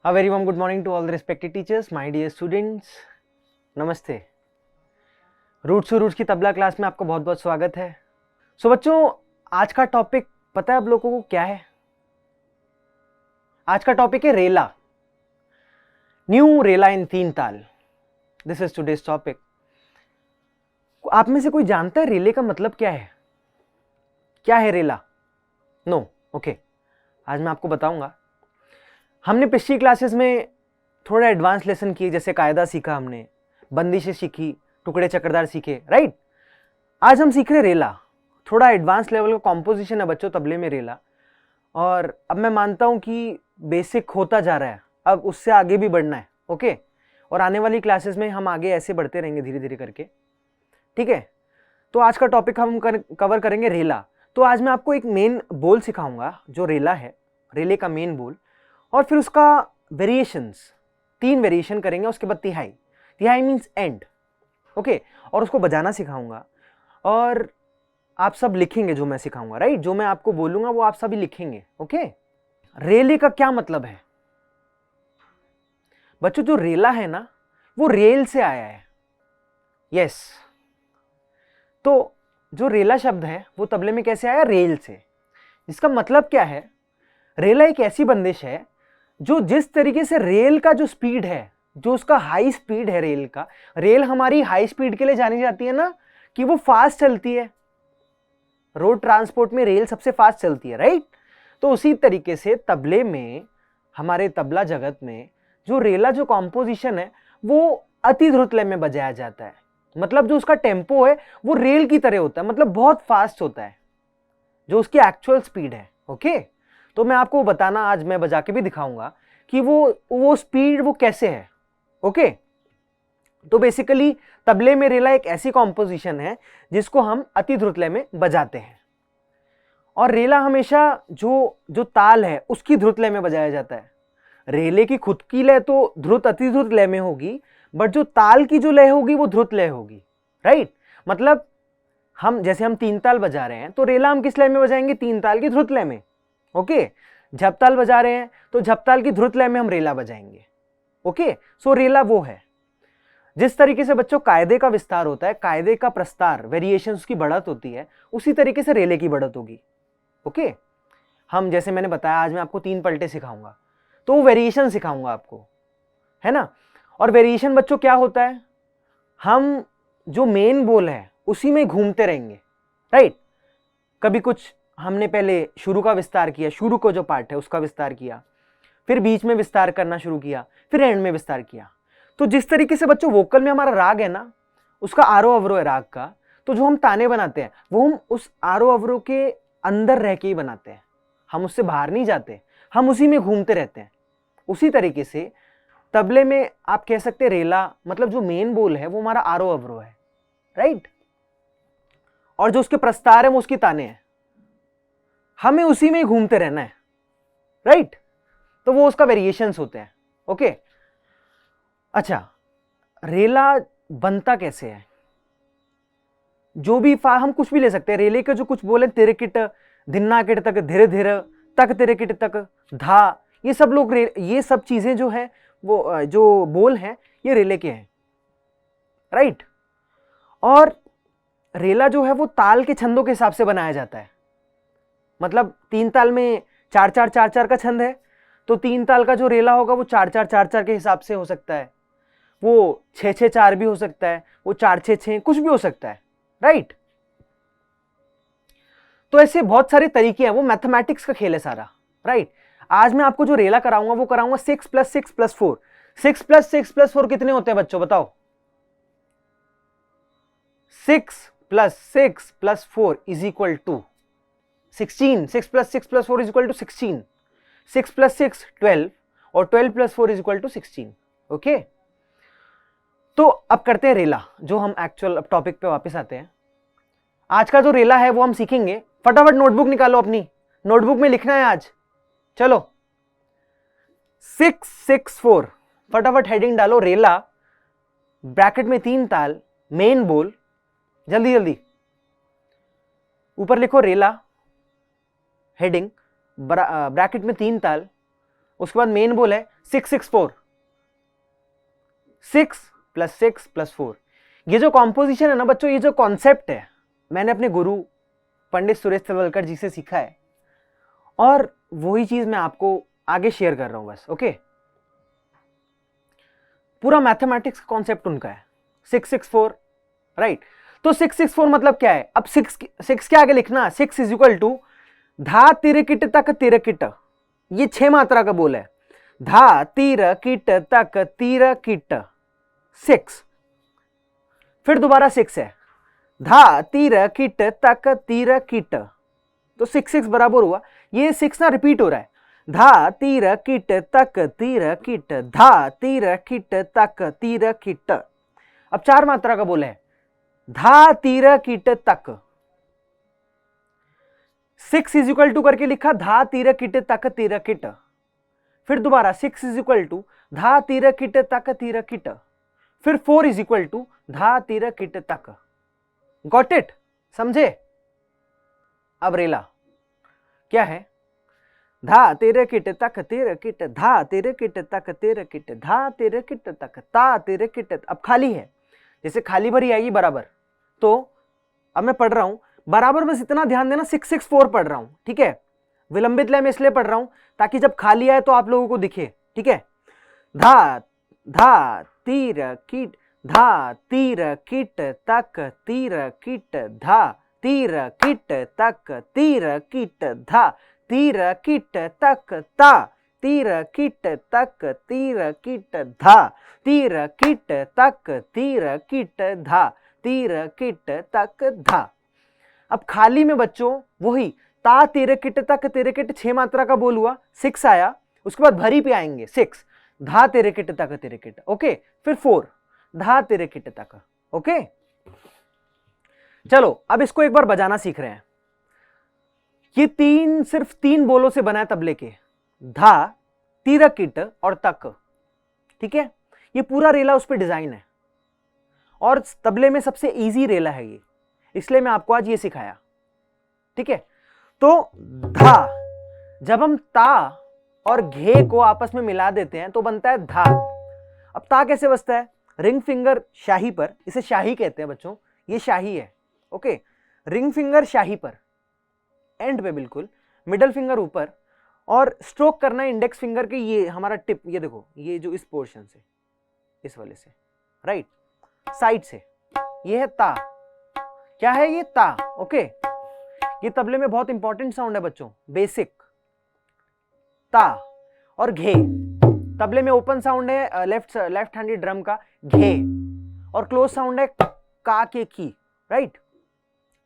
A very warm good morning to all the respected teachers, my dear students. नमस्ते. Roots two roots की tabla class में आपका बहुत बहुत स्वागत है. बच्चों, आज का टॉपिक पता है आप लोगों को क्या है? आज का टॉपिक है रेला. न्यू रेला इन तीन ताल. This is today's topic. आप में से कोई जानता है रेले का मतलब क्या है? क्या है रेला? नो. ओके, आज मैं आपको बताऊंगा. हमने पिछली क्लासेस में थोड़ा एडवांस लेसन किए, जैसे कायदा सीखा हमने, बंदिशें सीखी, टुकड़े चक्रधार सीखे, राइट. आज हम सीख रहे रेला. थोड़ा एडवांस लेवल का कॉम्पोजिशन है बच्चों तबले में रेला. और अब मैं मानता हूं कि बेसिक होता जा रहा है, अब उससे आगे भी बढ़ना है. ओके, और आने वाली क्लासेस में हम आगे ऐसे बढ़ते रहेंगे धीरे धीरे करके. ठीक है. तो आज का टॉपिक हम कवर करेंगे रेला. तो आज मैं आपको एक मेन बोल सिखाऊंगा जो रेला है, रेले का मेन बोल, और फिर उसका वेरिएशंस, 3 वेरिएशन करेंगे. उसके बाद तिहाई. तिहाई मीन्स एंड. ओके, और उसको बजाना सिखाऊंगा. और आप सब लिखेंगे जो मैं सिखाऊंगा, राइट. जो मैं आपको बोलूंगा वो आप सभी लिखेंगे. ओके. रेले का क्या मतलब है बच्चों? जो रेला है ना, वो रेल से आया है. यस. तो जो रेला शब्द है वो तबले में कैसे आया? रेल से. इसका मतलब क्या है? रेला एक ऐसी बंदिश है जो जिस तरीके से रेल का जो स्पीड है, जो उसका हाई स्पीड है रेल का, रेल हमारी हाई स्पीड के लिए जानी जाती है ना, कि वो फास्ट चलती है. रोड ट्रांसपोर्ट में रेल सबसे फास्ट चलती है, राइट. तो उसी तरीके से तबले में, हमारे तबला जगत में जो रेला जो कॉम्पोजिशन है वो अति द्रुत लय में बजाया जाता है. मतलब जो उसका टेम्पो है वो रेल की तरह होता है, मतलब बहुत फास्ट होता है जो उसकी एक्चुअल स्पीड है. ओके. तो मैं आपको बताना, आज मैं बजा के भी दिखाऊंगा कि वो स्पीड वो कैसे है. ओके. तो बेसिकली तबले में रेला एक ऐसी कॉम्पोजिशन है जिसको हम अति द्रुत लय में बजाते हैं. और रेला हमेशा जो ताल है उसकी द्रुत लय में बजाया जाता है. रेले की खुद की लय तो द्रुत अति द्रुत लय में होगी, बट जो ताल की जो लय होगी वो द्रुत लय होगी, राइट. मतलब जैसे हम 3 ताल बजा रहे हैं तो रेला हम किस लय में बजाएंगे? 3 ताल की द्रुत लय में. ओके. झपताल बजा रहे हैं तो झपताल की द्रुत लय में हम रेला बजाएंगे. ओके. सो रेला वो है. जिस तरीके से बच्चों कायदे का विस्तार होता है, कायदे का प्रस्तार, वेरिएशन, उसकी बढ़त होती है, उसी तरीके से रेले की बढ़त होगी. ओके. हम जैसे मैंने बताया, आज मैं आपको 3 पलटे सिखाऊंगा, तो वेरिएशन सिखाऊंगा आपको, है ना. और वेरिएशन बच्चों क्या होता है? हम जो मेन बोल है उसी में घूमते रहेंगे, राइट. कभी कुछ हमने पहले शुरू का विस्तार किया, शुरू को जो पार्ट है उसका विस्तार किया, फिर बीच में विस्तार करना शुरू किया, फिर एंड में विस्तार किया. तो जिस तरीके से बच्चों वोकल में हमारा राग है ना, उसका आरोह अवरोह है राग का, तो जो हम ताने बनाते हैं वो हम उस आरोह अवरोह के अंदर रह के ही बनाते हैं. हम उससे बाहर नहीं जाते, हम उसी में घूमते रहते हैं. उसी तरीके से तबले में आप कह सकते हैं रेला मतलब जो मेन बोल है वो हमारा आरोह अवरोह है, राइट. और जो उसके प्रस्तार है वो उसकी ताने हैं, हमें उसी में ही घूमते रहना है, राइट. तो वो उसका वेरिएशंस होते हैं. ओके. अच्छा, रेला बनता कैसे है? जो भी हम कुछ भी ले सकते हैं. रेले के जो कुछ बोले, तेरे किट, धिन्ना किट तक, धीरे धीरे तक, तेरे किट तक, धा, ये सब लोग ये सब चीजें जो है वो जो बोल हैं ये रेले के हैं, राइट. और रेला जो है वो ताल के छंदों के हिसाब से बनाया जाता है. मतलब 3 ताल में 4-4-4-4 का छंद है, तो 3 ताल का जो रेला होगा वो 4-4-4-4 के हिसाब से हो सकता है, वो 6-6-4 भी हो सकता है, वो 4-6-6 कुछ भी हो सकता है, राइट. तो ऐसे बहुत सारे तरीके हैं, वो मैथमेटिक्स का खेल है सारा, राइट. आज मैं आपको जो रेला कराऊंगा वो कराऊंगा 6 + 6 + 4. 6 + 6 + 4 कितने होते हैं बच्चों? बताओ. 6 + 6 + 4 = 16. 6 + 6 + 4 = 16. 6 + 6 12 और 12 + 4 = 16. ओके. तो अब करते हैं रेला, जो हम एक्चुअल टॉपिक पे वापस आते हैं. आज का जो रेला है वो हम सीखेंगे. फटाफट नोटबुक निकालो, अपनी नोटबुक में लिखना है आज. चलो 6-6-4, फटाफट हेडिंग डालो रेला, ब्रैकेट में 3 ताल, मेन बोल, जल्दी जल्दी. ऊपर लिखो रेला, हेडिंग, ब्रैकेट में 3 ताल, उसके बाद मेन बोल है 664, 6 + 6 + 4। ये जो कॉम्पोजिशन है ना बच्चों, ये जो कॉन्सेप्ट है मैंने अपने गुरु पंडित सुरेश तवलकर जी से सीखा है और वही चीज मैं आपको आगे शेयर कर रहा हूं बस। ओके, पूरा मैथमेटिक्स का कॉन्सेप्ट उनका है 664, राइट। तो 664 मतलब क्या है? अब 6 के आगे लिखना 6 = धा तिर किट तक तिर किट, ये 6 मात्रा का बोल है। धा तिर किट तक तिर किट 6, फिर दोबारा 6 है, धा तिर किट तक तिर किट, तो 6 6 बराबर हुआ। ये 6 ना रिपीट हो रहा है, धा तीर किट तक तीर किट, धा तीर किट तक तीर किट। अब 4 मात्रा का बोले है, धा तीर किट तक, 6 = करके लिखा धा तीर किट तक तीर किट, फिर दोबारा 6 = धा तीर किट तक तीर किट, फिर 4 = धा तीर किट तक। Got it? समझे? अब रेला क्या है? धा तेरे किट तक तेरे किट, धा तेरे किट तक तेरे किट, धा तेरे किट तक ता तेरे किट। अब खाली है, जैसे खाली भरी आएगी बराबर। तो अब मैं पढ़ रहा हूं बराबर, बस इतना ध्यान देना 664 पढ़ रहा हूं, ठीक है। विलंबित लय में इसलिए पढ़ रहा हूं ताकि जब खाली आए तो आप लोगों को दिखे, ठीक है। धा धा तीर किट, धा तीर किट तक तीर किट, धा तीर किट तक तीर किट, धा तीर किट तक ता तीर किट तक तीर किट, धा तीर किट तक तीर किट, धा तीर किट तक धा। अब खाली में बच्चों वही ता तीर किट तक तीर किट 6 मात्रा का बोल हुआ, 6 आया, उसके बाद भरी पे आएंगे 6, धा तीर किट तक तीर किट, ओके, फिर 4 धा तीर किट तक। ओके, चलो अब इसको एक बार बजाना सीख रहे हैं। ये सिर्फ 3 बोलों से बना है तबले के, धा तीर किट और तक, ठीक है। ये पूरा रेला उस पर डिजाइन है और तबले में सबसे इजी रेला है ये, इसलिए मैं आपको आज ये सिखाया, ठीक है। तो धा, जब हम ता और घे को आपस में मिला देते हैं तो बनता है धा। अब ता कैसे बजता है? रिंग फिंगर शाही पर, इसे शाही कहते हैं बच्चों, ये शाही है, ओके। रिंग फिंगर शाही पर, एंड पे बिल्कुल, मिडल फिंगर ऊपर, और स्ट्रोक करना है इंडेक्स फिंगर के, ये हमारा टिप, ये देखो, ये जो इस पोर्शन से, इस वाले से, राइट, साइड से, ये है ता। क्या है ये? ता, ओके। ये तबले में बहुत इंपॉर्टेंट साउंड है बच्चों, बेसिक, ता। और घे, तबले में ओपन साउंड है लेफ्ट हैंडेड ड्रम का, घे, और क्लोज साउंड है का के की, राइट।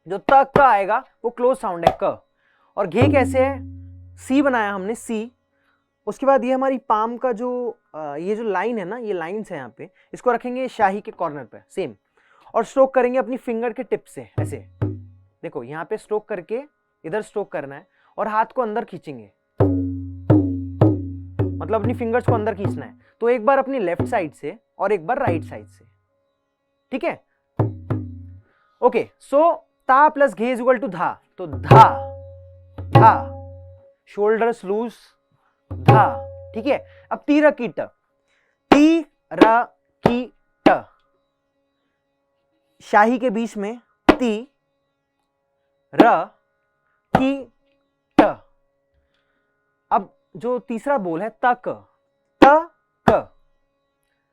जो तक का आएगा वो क्लोज साउंड है क। और घे कैसे है? सी बनाया हमने, सी, उसके बाद ये हमारी पाम का जो ये जो लाइन है ना, ये लाइंस है यहाँ पे, इसको रखेंगे शाही के कॉर्नर पे सेम, और स्ट्रोक करेंगे अपनी फिंगर के टिप से, ऐसे देखो, यहाँ पे स्ट्रोक करके इधर स्ट्रोक करना है और हाथ को अंदर खींचेंगे, मतलब अपनी फिंगर्स को अंदर खींचना है। तो एक बार अपनी लेफ्ट साइड से और एक बार राइट साइड से, ठीक है। ओके, सो ता प्लस घे इज इक्वल टू धा, तो धा धा, शोल्डर्स लूज, धा, ठीक है। अब ती र की ट, ती र की ट, शाही के बीच में ती र की ट। अब जो तीसरा बोल है तक, त क,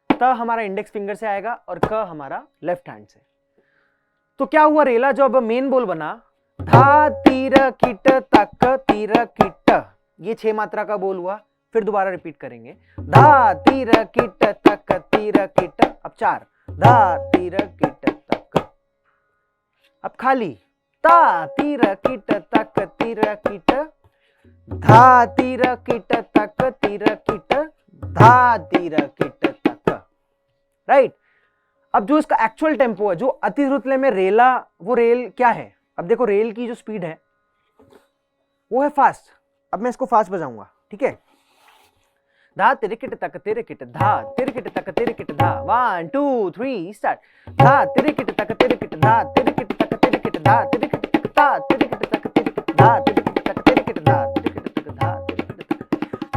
त हमारा इंडेक्स फिंगर से आएगा और क हमारा लेफ्ट हैंड से। तो क्या हुआ रेला? जो अब मेन बोल बना, धा तीर किट तक तीर किट, ये 6 मात्रा का बोल हुआ। फिर दोबारा रिपीट करेंगे, धा तीर किट तक तीर किट। अब 4, धा तीर किट तक। अब खाली, ता तीर किट तक तीर किट, धा तीर किट तक तीर किट, धा तीर किट तक, राइट। अब जो इसका एक्चुअल टेम्पो है, जो अति द्रुत लय में रेला, वो रेल क्या है? अब देखो, रेल की जो स्पीड है वो है फास्ट। अब मैं इसको फास्ट बजाऊंगा, ठीक है। धा तेरे किट तक तेरे किट, धा तेरे किट तक तेरे किट, धा 1 2 3 स्टार्ट। धा तेरे किट तक तेरे किट, धा तेरे किट तक तेरे किट, धा तेरे किट तक ता तेरे किट तक तेरे किट, धा तेरे किट तक तेरे किट, धा तेरे किट तक धा तेरे किट तक।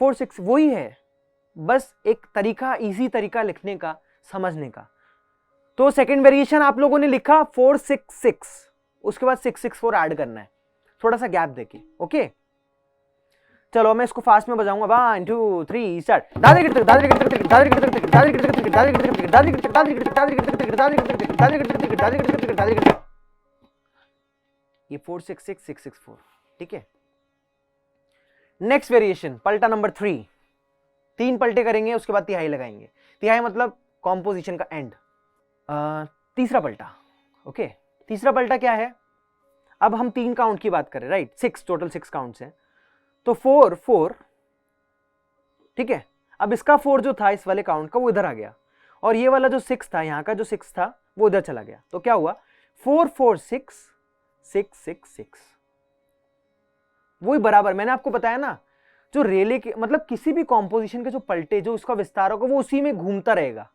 4 6 वही है, बस एक तरीका, इजी तरीका लिखने का, समझने का। तो सेकंड वेरिएशन आप लोगों ने लिखा 4 6 6, उसके बाद 6 6 4 ऐड करना है, थोड़ा सा गैप देके। ओके चलो मैं इसको फास्ट में बजाऊंगा। 1 2 3 स्टार्ट। ये 4 6 6 6 6 4, ठीक है। नेक्स्ट वेरिएशन पलटा नंबर 3, 3 पलटे करेंगे, उसके बाद तिहाई लगाएंगे। तिहाई मतलब कॉम्पोजिशन का एंड। तीसरा पलटा। ओके तीसरा पलटा क्या है, अब हम 3 काउंट की बात करें, राइट। 6 टोटल 6 काउंट्स हैं, तो 4 4, ठीक है। अब इसका 4 जो था इस वाले काउंट का वो इधर आ गया, और ये वाला जो 6 था, यहाँ का जो 6 था वो इधर चला गया। तो क्या हुआ 4 4 6 6 6 6, वही बराबर। मैंने आपको बताया ना, जो रेले के मतलब किसी भी कॉम्पोजिशन के जो पलटे, जो उसका विस्तार होगा वो उसी में घूमता रहेगा।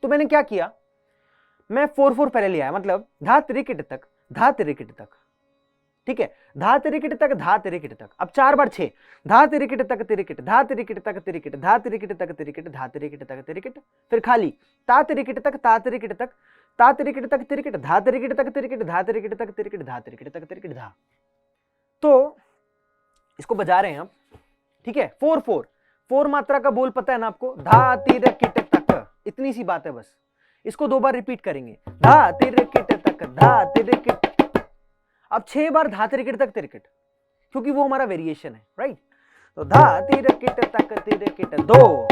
तो मैंने क्या किया, मैं 4 4 पहले लिया है, मतलब धा तिरिकिट तक, धा तिरिकिट तक, ठीक है। धा तिरिकिट तक, धा तिरिकिट तक। अब 4 बार 6, धा तिरिकिट तक तिरिकिट, धा तिरिकिट तक तिरिकिट, धा तिरिकिट तक तिरिकिट, धा तिरिकिट तक तिरिकिट, फिर खाली ता तिरिकिट तक, ता तिरिकिट तक, ता तिरिकिट तक तिरिकिट, धा तिरिकिट तक तिरिकिट, धा तिरिकिट तक तिरिकिट, धा तिरिकिट तक तिरिकिट, धा। तो इसको बजा रहे हैं अब, ठीक है। 4 4 4 मात्रा का बोल पता है ना आपको, धा तिरिकिट तक, इतनी सी बात है बस। इसको 2 बार रिपीट करेंगे, धा तिरिकिट तक, धा तिरिकिट। अब 6 बार धा तिरिकिट तक तिरिकिट, क्योंकि वो हमारा वेरिएशन है, राइट। तो धा तिरिकिट तक तिरिकिट, 2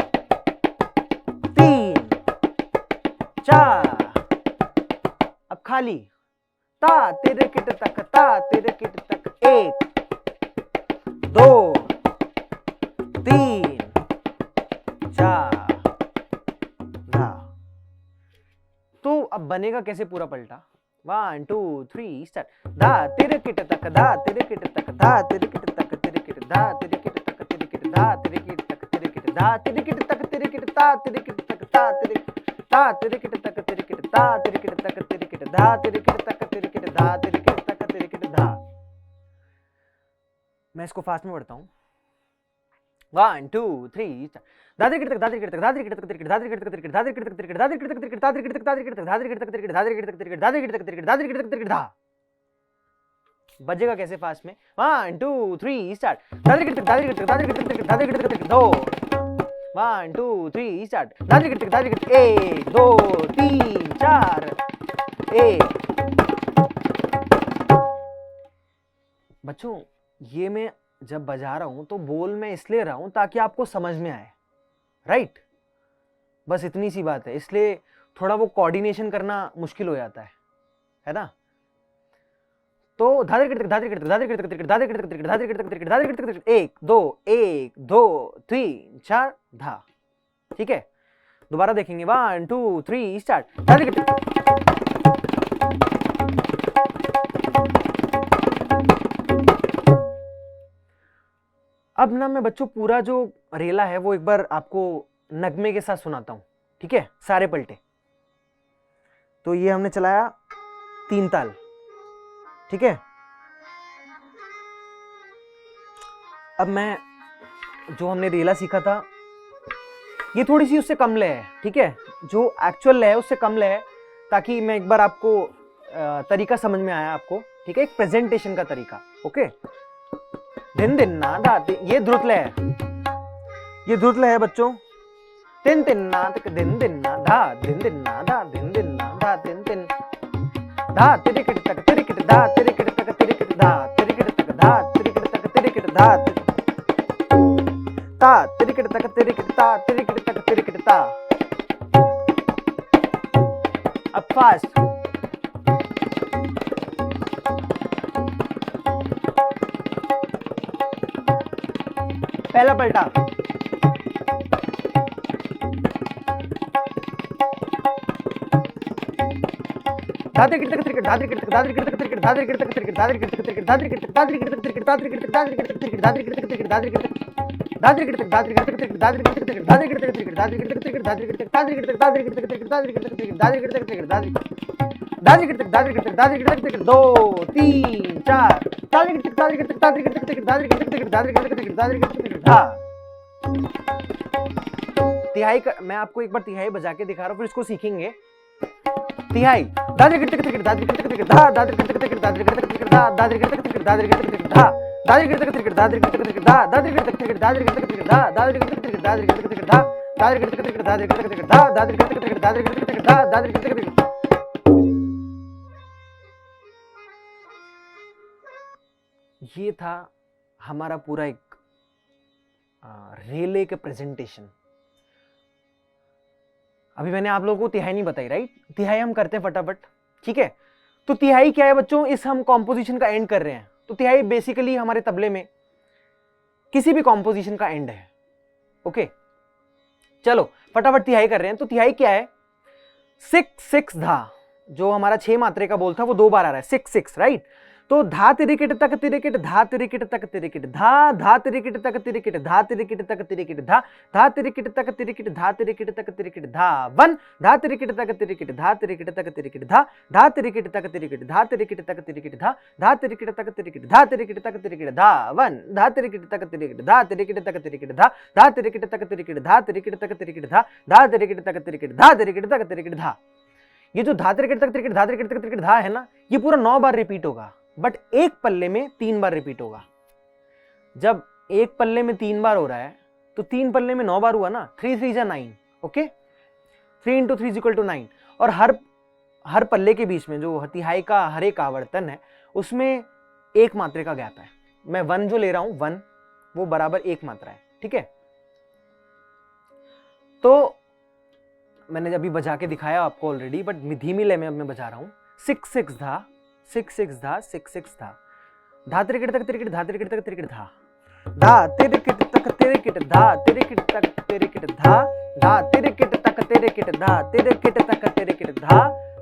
3 4, अब खाली ता तिरिकिट तक, ता तिरिकिट तक, 1 2 3 4 धा। तो अब बनेगा कैसे पूरा पलटा, 1 2 3 स्टार्ट। धा तिरिकिट तक, धा तिरिकिट तक, धा तिरिकिट तक तिरिकिट, धा तिरिकिट तक तिरिकिट, धा तिरिकिट तक तिरिकिट, धा तिरिकिट तक तिरिकिट, ता तिरिकिट तक, ता तिरिकिट, ता तिरिकिट तक तिरिकिट, ता तिरिकिट तक तिरिकिट, धा तिरिकिट तक तिरिकिट, धा तिरिकिट तक तिरिकिट, धा। मैं इसको फास्ट में पढ़ता हूँ। 1 2 3 धा तिरिकिट तक, धा तिरिकिट तक, धा तिरिकिट तक तिरिकिट, धा तिरिकिट तक तिरिकिट, धा तिरिकिट तक तिरिकिट, धा तिरिकिट तक तिरिकिट, धा तिरिकिट तक तिरिकिट, धा तिरिकिट तक तिरिकिट, धा तिरिकिट तक तिरिकिट, धा तिरिकिट तक तिरिकिट, धा तिरिकिट तक तिरिकिट, धा। बजेगा कैसे फास्ट में, 1 2 3 स्टार्ट। धा तिरिकिट तक, धा तिरिकिट तक, धा तिरिकिट तक तिरिकिट, धा तिरिकिट तक तिरिकिट, 2 1 2 3 स्टार्ट। धा तिरिकिट तक, धा तिरिकिट, 1 2 3 4 1। बच्चों ये मैं जब बजा रहा हूं तो बोल मैं इसलिए रहा हूं ताकि आपको समझ में आए, राइट। बस इतनी सी बात है, इसलिए थोड़ा वो कोऑर्डिनेशन करना मुश्किल हो जाता है ना। तो धा तिरिकिट तक, धा तिरिकिट तक, धा तिरिकिट तक तिरिकिट, धा तिरिकिट तक तिरिकिट, धा तिरिकिट तक तिरिकिट, धा तिरिकिट तक तिरिकिट, 1 2 1 2 3 4 धा, ठीक है। दोबारा देखेंगे, 1 2 3 स्टार्ट। धा तिरिकिट तक। अब ना मैं बच्चों पूरा जो रेला है वो एक बार आपको नगमे के साथ सुनाता हूं, ठीक है, सारे पलटे। तो ये हमने चलाया 3 ताल, ठीक है। अब मैं जो हमने रेला सीखा था ये थोड़ी सी उससे कम लय है, ठीक है। जो एक्चुअल लय है उससे कम लय है, ताकि मैं एक बार आपको तरीका समझ में आया आपको, ठीक है, एक प्रेजेंटेशन का तरीका। ओके दिन दिन ना दा, ये ध्रुत लय है, ये ध्रुत लय है बच्चों। तिन तिन ना तक, दिन दिन ना धा, दिन दिन ना धा, दिन दिन ना धा, तिन तिन धा तिरिकिट तक तिरिकिट, धा तिरिकिट तक तिरिकिट, धा तिरिकिट तक, धा तिरिकिट तक तिरिकिट, धा ता तिरिकिट तक तिरिकिट, ता तिरिकिट तक तिरिकिट, ता। अब फास्ट, पहला पलटा, धा तिरिकिट तक तिरिकिट, धा तिरिकिट तक, धा तिरिकिट तक तिरिकिट, धा तिरिकिट तक तिरिकिट, धा तिरिकिट तक तिरिकिट, धा तिरिकिट तक, धा तिरिकिट तक तिरिकिट, धा तिरिकिट तक, धा तिरिकिट तक तिरिकिट, धा तिरिकिट तक तिरिकिट, धा तिरिकिट तक, धा तिरिकिट तक, धा तिरिकिट तक तिरिकिट, धा तिरिकिट तक तिरिकिट, धा तिरिकिट तक तिरिकिट, धा तिरिकिट तक तिरिकिट, धा तिरिकिट तक, धा तिरिकिट तक, धा तिरिकिट तक तिरिकिट, धा तिरिकिट तक तिरिकिट, धा तिरिकिट तक तिरिकिट, धा तिरिकिट तक, धा तिरिकिट तक, धा तिरिकिट तक तिरिकिट, 2 3 4 धा तिरिकिट तक, धा तिरिकिट तक, धा तिरिकिट तक तिरिकिट, धा तिरिकिट तक तिरिकिट, धा तिरिकिट तक तिरिकिट, धा तिरिकिट तक तिरिकिट, धा। तिहाई का मैं आपको एक बार तिहाई बजा के दिखा रहा हूं, फिर इसको सीखेंगे। तिहाई दादरी गिट टिक टिक दादरी गिट टिक टिक धा दादरी गिट टिक टिक दादरी गिट टिक टिक धा दादरी गिट टिक टिक दादरी गिट टिक टिक धा दादरी गिट टिक टिक दादरी गिट टिक टिक धा दादरी गिट टिक टिक दादरी गिट टिक टिक धा दादरी गिट टिक टिक दादरी गिट टिक टिक धा दादरी गिट टिक टिक दादरी गिट टिक टिक धा दादरी गिट टिक टिक दादरी गिट टिक टिक धा दादरी गिट टिक टिक। ये था हमारा पूरा एक रेले का प्रेजेंटेशन। अभी मैंने आप लोगों को तिहाई नहीं बताई, राइट? तिहाई हम करते हैं फटाफट, ठीक है? तो तिहाई क्या है बच्चों? इस हम कॉम्पोजिशन का एंड कर रहे हैं, तो तिहाई बेसिकली हमारे तबले में किसी भी कॉम्पोजिशन का एंड है। ओके, चलो फटाफट तिहाई कर रहे हैं। तो तिहाई क्या है? 6-6 धा, जो हमारा 6 मात्रे का बोल था वो 2 बार आ रहा है, 6-6, राइट? तो धा तिरिकिट तक तिरिकिट धा तिरिकिट तक तिरिकिट धा धा तिरिकिट तक तिरिकिट धा तिरिकिट तक तिरिकिट धा धा तिरिकिट तक तिरिकिट धा तिरिकिट तक तिरिकिट धा वन धा तिरिकिट तक तिरिकिट धा तिरिकिट तक तिरिकिट धा धा तिरिकिट तक तिरिकिट धा तिरिकिट तक तिरिकिट धा धा तिरिकिट तक तिरिकिट धा तिरिकिट तक तिरिकिट धा वन धा तिरिकिट तक तिरिकिट धा तिरिकिट तक तिरिकिट धा धा तिरिकिट तक तिरिकिट धा तिरिकिट तक तिरिकिट धा धा तिरिकिट तक तिरिकिट धा तिरिकिट तक तिरिकिट धा। ये जो धा तिरिकिट तक तिरिकिट धा तिरिकिट तक तिरिकिट धा है ना, ये पूरा 9 बार रिपीट होगा, बट एक पल्ले में 3 बार रिपीट होगा। जब एक पल्ले में 3 बार हो रहा है तो 3 पल्ले में 9 बार हुआ ना, 3 3 जा 9, ओके? 3 × 3 = 9। और हर पल्ले के बीच में जो तिहाई का हर एक आवर्तन है उसमें एक मात्रे का गैप है। मैं 1 जो ले रहा हूं 1, वो बराबर 1 मात्रा है, ठीक है? तो मैंने अभी बजा के दिखाया आपको ऑलरेडी, बट धीमी लय में अब मैं बजा रहा हूं। 6-6 धा 6-6 धा 6-6 धा धा तिरिकिट तक तिरिकिट धा तिरिकिट तक तिरिकिट धा धा तिरिकिट तक तिरिकिट धा तिरिकिट तक तिरिकिट धा धा तिरिकिट तक तिरिकिट धा तिरिकिट तक तिरिकिट धा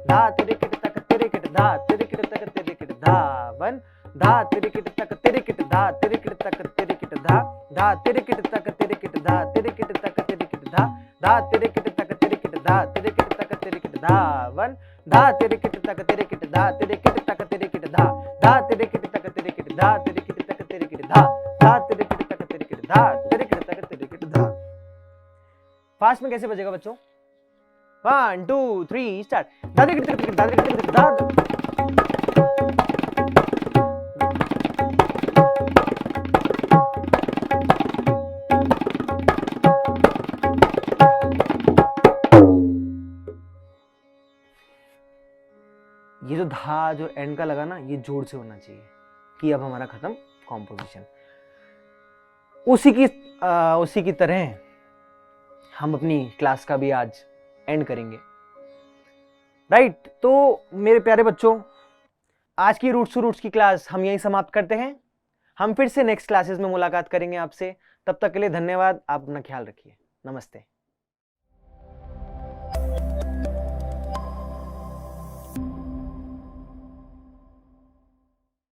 धा तिरिकिट तक तिरिकिट धा तिरिकिट तक तिरिकिट धा वन धा तिरिकिट तक तिरिकिट धा तिरिकिट तक तिरिकिट धा धा तिरिकिट तक तिरिकिट धा तिरिकिट तक तिरिकिट धा धा तिरिकिट तक तिरिकिट धा तिरिकिट तक तिरिकिट धा वन धा तिरिकिट तक तिरिकिट धा तिरिकिट तक तिरिकिट धा धा तिरिकिट तक तिरिकिट धा तिरिकिट तक तिरिकिट धा धा तिरिकिट तक तिरिकिट धा तिरिकिट तक तिरिकिट धा। फास्ट में कैसे बजेगा बच्चों? 1 2 3 स्टार्ट। धा तिरिकिट तक तिरिकिट धा तिरिकिट तक धा। ये जो धा जो एंड का लगा ना, ये जोर से होना चाहिए कि अब हमारा खत्म कॉम्पोजिशन। उसी की तरह हम अपनी क्लास का भी आज एंड करेंगे, राइट? तो मेरे प्यारे बच्चों, आज की रूट्स टू रूट्स की क्लास हम यहीं समाप्त करते हैं। हम फिर से नेक्स्ट क्लासेस में मुलाकात करेंगे आपसे। तब तक के लिए धन्यवाद। आप अपना ख्याल रखिए। नमस्ते।